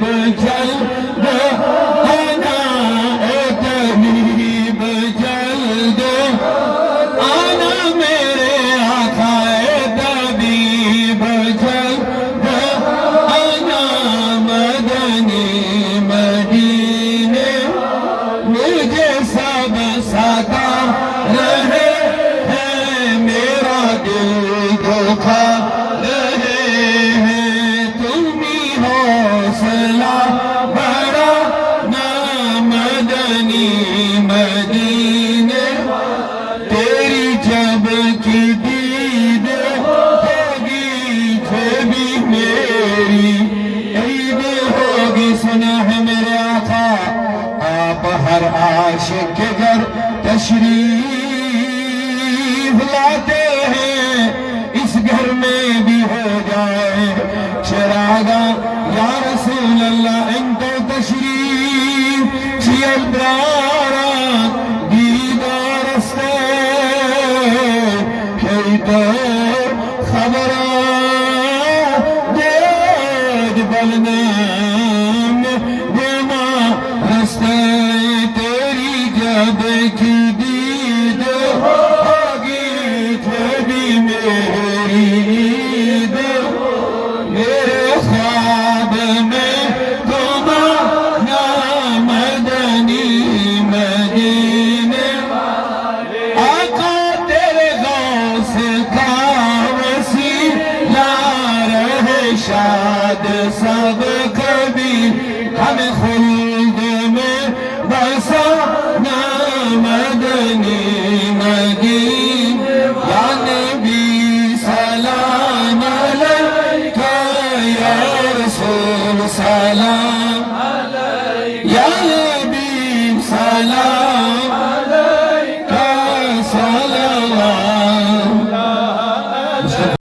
جلد آنا اے طبیب جلد آنا میرے آقا اے طبیب جلد آنا مدنی مدینے مجھے سب ستا رہے ہیں میرا دل دکھا رہے ہیں تمہیں حوصلہ بڑا نا مدنی مدینے تیری جب کی دید ہوگی بھی میری عید ہوگی سنا ہے میرے آقا آپ ہر عاشق کے گھر تشریف لاتے ہیں اس گھر میں بھی ہو جائے چراغا یا رسول اللہ انتو تشریف چی البرارا دیدار استے کیتو خبران دید بلنام دیما رستے تیری جب کی دید ہوگی بھی میری عید میرے خواب میں تمہارا مدنی مدینے آقا تیرے غوث کا وسیلہ رہے شاد سب کبھی ہمیں خلد میں بسانا مدنی مدینے یا نبی سلام علیکہ یا رسول سلام یا نبی سلام علیکہ صلی اللہ